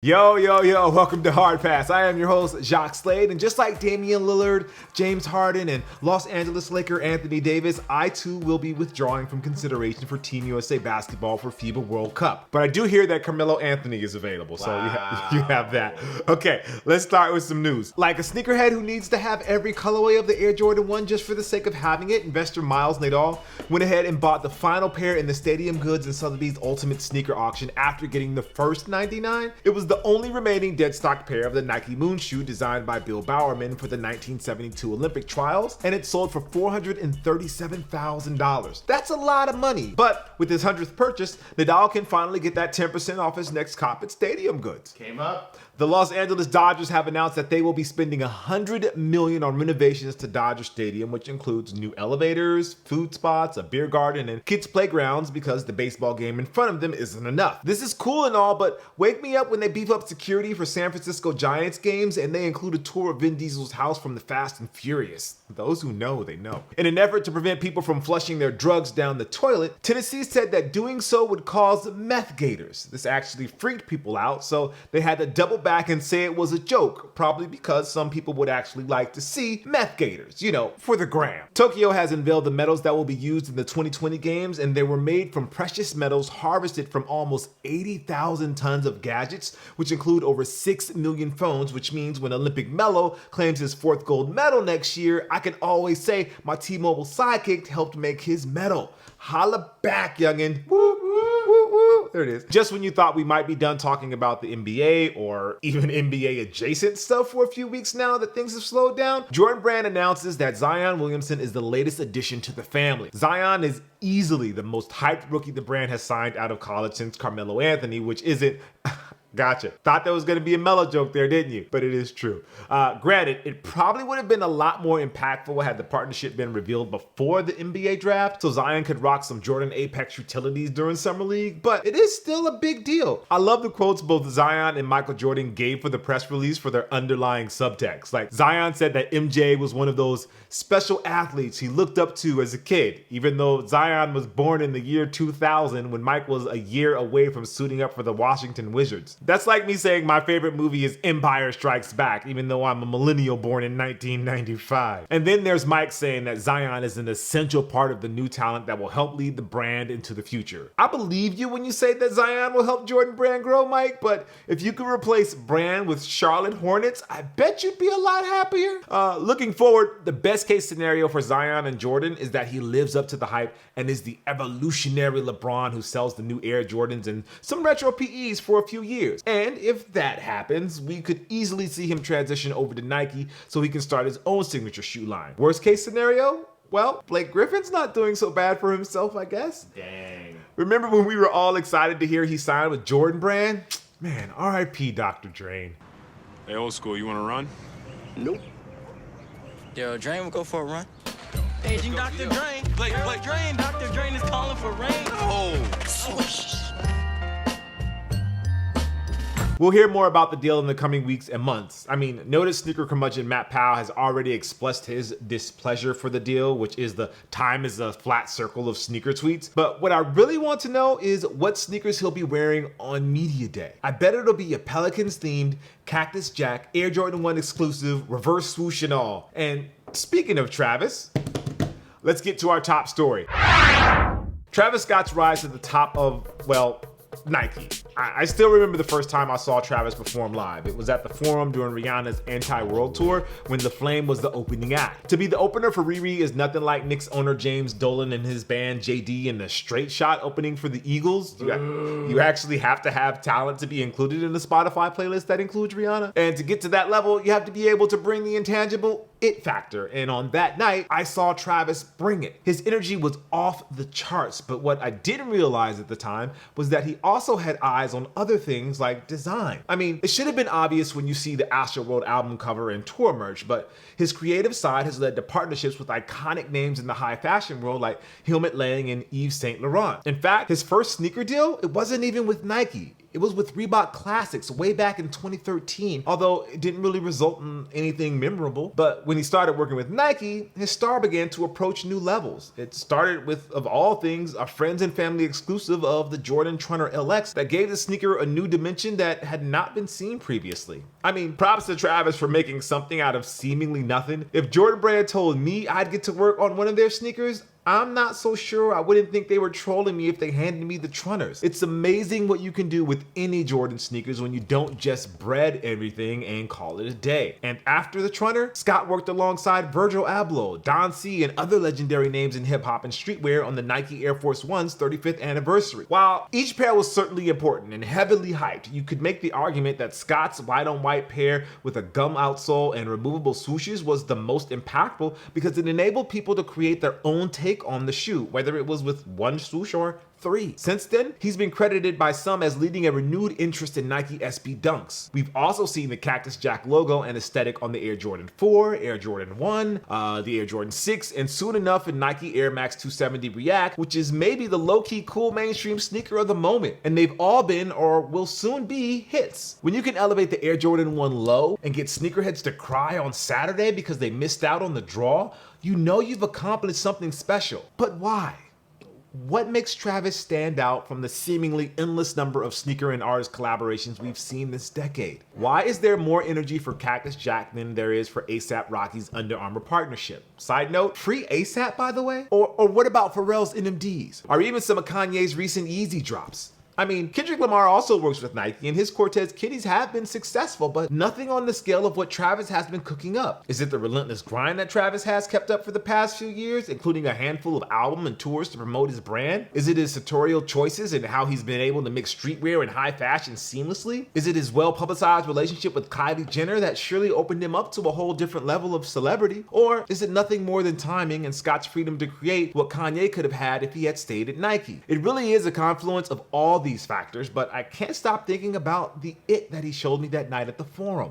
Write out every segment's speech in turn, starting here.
Yo, welcome to Hard Pass. I am your host, Jacques Slade, and just like Damian Lillard, James Harden, and Los Angeles Laker Anthony Davis, I too will be withdrawing from consideration for Team USA basketball for FIBA World Cup. But I do hear that Carmelo Anthony is available, so you have that. Okay, let's start with some news. Like a sneakerhead who needs to have every colorway of the Air Jordan 1 just for the sake of having it, investor Miles Nadal went ahead and bought the final pair in the Stadium Goods and Sotheby's Ultimate Sneaker Auction after getting the first 99. It was the only remaining dead stock pair of the Nike Moon shoe designed by Bill Bowerman for the 1972 Olympic trials, and it sold for $437,000. That's a lot of money, but with his 100th purchase, Nadal can finally get that 10% off his next cop at Stadium Goods. Came up. The Los Angeles Dodgers have announced that they will be spending $100 million on renovations to Dodger Stadium, which includes new elevators, food spots, a beer garden, and kids' playgrounds because the baseball game in front of them isn't enough. This is cool and all, but wake me up when they beef up security for San Francisco Giants games and they include a tour of Vin Diesel's house from the Fast and Furious. Those who know, they know. In an effort to prevent people from flushing their drugs down the toilet, Tennessee said that doing so would cause meth gators. This actually freaked people out, so they had to double back and say it was a joke, probably because some people would actually like to see meth gators, for the gram. Tokyo has unveiled the metals that will be used in the 2020 games, and they were made from precious metals harvested from almost 80,000 tons of gadgets, which include over 6 million phones, which means when Olympic Melo claims his 4th gold medal next year, I can always say my T-Mobile sidekick helped make his medal. Holla back, youngin'. Woo, woo, woo, woo. There it is. Just when you thought we might be done talking about the NBA or even NBA adjacent stuff for a few weeks now that things have slowed down, Jordan Brand announces that Zion Williamson is the latest addition to the family. Zion is easily the most hyped rookie the brand has signed out of college since Carmelo Anthony, which isn't... Gotcha. Thought that was going to be a Melo joke there, didn't you? But it is true. Granted, it probably would have been a lot more impactful had the partnership been revealed before the NBA draft, so Zion could rock some Jordan Apex utilities during Summer League, but it is still a big deal. I love the quotes both Zion and Michael Jordan gave for the press release for their underlying subtext. Like, Zion said that MJ was one of those special athletes he looked up to as a kid, even though Zion was born in the year 2000 when Mike was a year away from suiting up for the Washington Wizards. That's like me saying my favorite movie is Empire Strikes Back, even though I'm a millennial born in 1995. And then there's Mike saying that Zion is an essential part of the new talent that will help lead the brand into the future. I believe you when you say that Zion will help Jordan Brand grow, Mike, but if you could replace Brand with Charlotte Hornets, I bet you'd be a lot happier. Looking forward, the best case scenario for Zion and Jordan is that he lives up to the hype and is the evolutionary LeBron who sells the new Air Jordans and some retro PEs for a few years. And if that happens, we could easily see him transition over to Nike so he can start his own signature shoe line. Worst case scenario? Well, Blake Griffin's not doing so bad for himself, I guess. Dang. Remember when we were all excited to hear he signed with Jordan Brand? Man, RIP Dr. Drain. Hey, old school, you wanna run? Nope. Yo, Drain will go for a run. Paging Dr. Drain. Blake Drain. Dr. Drain is calling for rain. Oh. We'll hear more about the deal in the coming weeks and months. I mean, notice sneaker curmudgeon Matt Powell has already expressed his displeasure for the deal, which is the time is a flat circle of sneaker tweets. But what I really want to know is what sneakers he'll be wearing on Media Day. I bet it'll be a Pelicans themed, Cactus Jack, Air Jordan 1 exclusive, reverse swoosh and all. And speaking of Travis, let's get to our top story. Travis Scott's rise to the top of, well, Nike. I still remember the first time I saw Travis perform live. It was at the Forum during Rihanna's Anti-World Tour when The Flame was the opening act. To be the opener for Riri is nothing like Knicks owner James Dolan and his band JD in the Straight Shot opening for the Eagles. You actually have to have talent to be included in the Spotify playlist that includes Rihanna. And to get to that level, you have to be able to bring the intangible it factor. And on that night, I saw Travis bring it. His energy was off the charts, but what I didn't realize at the time was that he also had eyes on other things like design. I mean, it should have been obvious when you see the Astroworld album cover and tour merch, but his creative side has led to partnerships with iconic names in the high fashion world like Helmut Lang and Yves Saint Laurent. In fact, his first sneaker deal, it wasn't even with Nike. it was with Reebok Classics way back in 2013, although it didn't really result in anything memorable. But when he started working with Nike, his star began to approach new levels. It started with, of all things, a friends and family exclusive of the Jordan Trunner LX that gave the sneaker a new dimension that had not been seen previously. I mean, props to Travis for making something out of seemingly nothing. If Jordan Brand told me I'd get to work on one of their sneakers, I'm not so sure I wouldn't think they were trolling me if they handed me the Trunners. It's amazing what you can do with any Jordan sneakers when you don't just bread everything and call it a day. And after the Trunner, Scott worked alongside Virgil Abloh, Don C, and other legendary names in hip hop and streetwear on the Nike Air Force One's 35th anniversary. While each pair was certainly important and heavily hyped, you could make the argument that Scott's white on white pair with a gum outsole and removable swooshes was the most impactful because it enabled people to create their own take on the shoe, whether it was with one swoosh or 3. Since then, he's been credited by some as leading a renewed interest in Nike SB Dunks. We've also seen the Cactus Jack logo and aesthetic on the Air Jordan 4, Air Jordan 1, the Air Jordan 6, and soon enough in Nike Air Max 270 React, which is maybe the low-key cool mainstream sneaker of the moment. And they've all been, or will soon be, hits. When you can elevate the Air Jordan 1 low and get sneakerheads to cry on Saturday because they missed out on the draw, you know you've accomplished something special. But why? What makes Travis stand out from the seemingly endless number of sneaker and artist collaborations we've seen this decade? Why is there more energy for Cactus Jack than there is for A$AP Rocky's Under Armour partnership? Side note, free A$AP, by the way? Or what about Pharrell's NMDs? Or even some of Kanye's recent Yeezy drops? I mean, Kendrick Lamar also works with Nike and his Cortez kitties have been successful, but nothing on the scale of what Travis has been cooking up. Is it the relentless grind that Travis has kept up for the past few years, including a handful of albums and tours to promote his brand? Is it his sartorial choices and how he's been able to mix streetwear and high fashion seamlessly? Is it his well-publicized relationship with Kylie Jenner that surely opened him up to a whole different level of celebrity? Or is it nothing more than timing and Scott's freedom to create what Kanye could have had if he had stayed at Nike? It really is a confluence of all these factors, but I can't stop thinking about the it that he showed me that night at the Forum.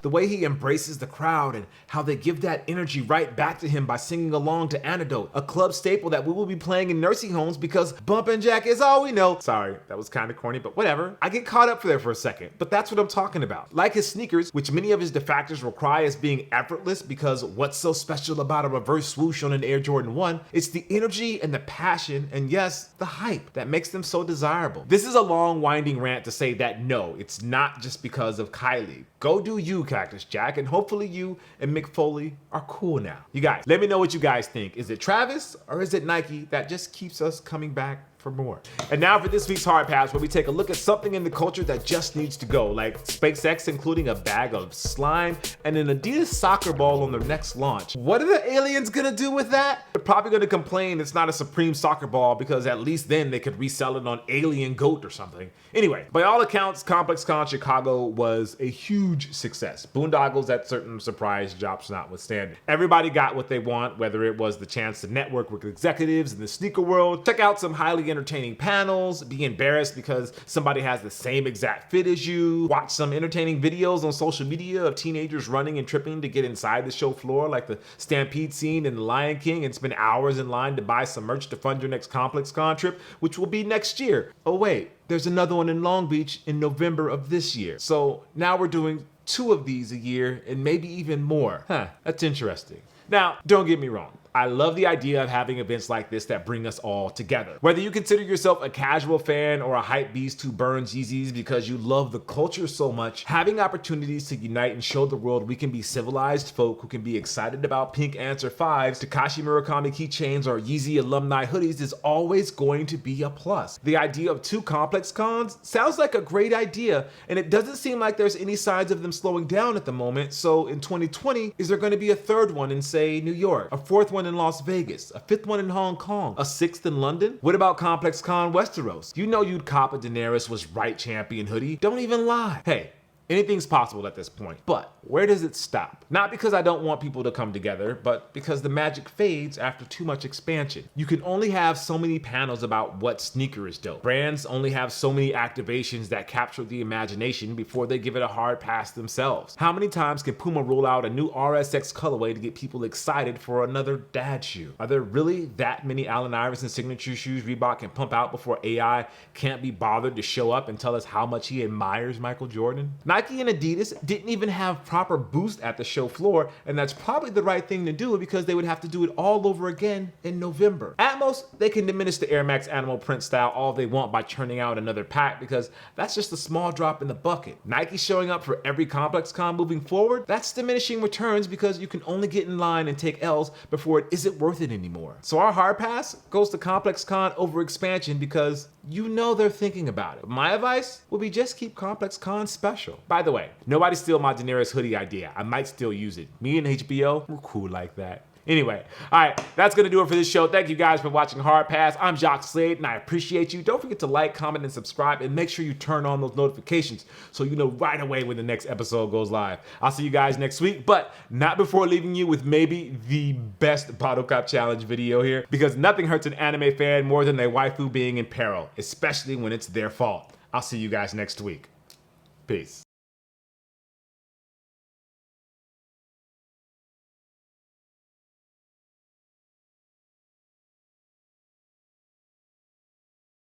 The way he embraces the crowd and how they give that energy right back to him by singing along to Antidote, a club staple that we will be playing in nursing homes because Bumpin' Jack is all we know. Sorry, that was kind of corny, but whatever. I get caught up there for a second, but that's what I'm talking about. Like his sneakers, which many of his detractors will cry as being effortless because what's so special about a reverse swoosh on an Air Jordan 1? It's the energy and the passion and yes, the hype that makes them so desirable. This is a long winding rant to say that no, it's not just because of Kylie. Go do you, Cactus Jack, and hopefully you and Mick Foley are cool now. You guys, let me know what you guys think. Is it Travis or is it Nike that just keeps us coming back for more? And now for this week's Hard Pass, where we take a look at something in the culture that just needs to go, like SpaceX including a bag of slime and an Adidas soccer ball on their next launch. What are the aliens gonna do with that? They're probably gonna complain it's not a Supreme soccer ball because at least then they could resell it on Alien Goat or something. Anyway, by all accounts, ComplexCon Chicago was a huge success. Boondoggles at certain surprise drops notwithstanding. Everybody got what they want, whether it was the chance to network with executives in the sneaker world, check out some highly entertaining panels, be embarrassed because somebody has the same exact fit as you, watch some entertaining videos on social media of teenagers running and tripping to get inside the show floor like the Stampede scene in The Lion King, and spend hours in line to buy some merch to fund your next ComplexCon trip, which will be next year. Oh wait, there's another one in Long Beach in November of this year. So now we're doing 2 of these a year and maybe even more. That's interesting. Now, don't get me wrong. I love the idea of having events like this that bring us all together. Whether you consider yourself a casual fan or a hype beast who burns Yeezys because you love the culture so much, having opportunities to unite and show the world we can be civilized folk who can be excited about Pink Answer 5s, Takashi Murakami keychains, or Yeezy alumni hoodies is always going to be a plus. The idea of 2 ComplexCons sounds like a great idea, and it doesn't seem like there's any signs of them slowing down at the moment. So in 2020, is there going to be a 3rd one in, say, New York, a 4th one in Las Vegas, a 5th one in Hong Kong, a 6th in London? What about ComplexCon Westeros? You know you'd cop a Daenerys was right champion hoodie. Don't even lie. Hey, Anything's possible at this point. But where does it stop? Not because I don't want people to come together, but because the magic fades after too much expansion. You can only have so many panels about what sneaker is dope. Brands only have so many activations that capture the imagination before they give it a hard pass themselves. How many times can Puma roll out a new RSX colorway to get people excited for another dad shoe? Are there really that many Allen Iverson signature shoes Reebok can pump out before AI can't be bothered to show up and tell us how much he admires Michael Jordan? Nike and Adidas didn't even have proper boost at the show floor, and that's probably the right thing to do because they would have to do it all over again in November. At most, they can diminish the Air Max animal print style all they want by churning out another pack because that's just a small drop in the bucket. Nike showing up for every Complex Con moving forward, that's diminishing returns because you can only get in line and take L's before it isn't worth it anymore. So our hard pass goes to Complex Con over expansion because you know they're thinking about it. My advice would be just keep Complex Con special. By the way, nobody steal my Daenerys hoodie idea. I might still use it. Me and HBO, we're cool like that. Anyway, all right, that's gonna do it for this show. Thank you guys for watching Hard Pass. I'm Jacques Slade, and I appreciate you. Don't forget to like, comment, and subscribe, and make sure you turn on those notifications so you know right away when the next episode goes live. I'll see you guys next week, but not before leaving you with maybe the best bottle cap challenge video here, because nothing hurts an anime fan more than their waifu being in peril, especially when it's their fault. I'll see you guys next week. Peace.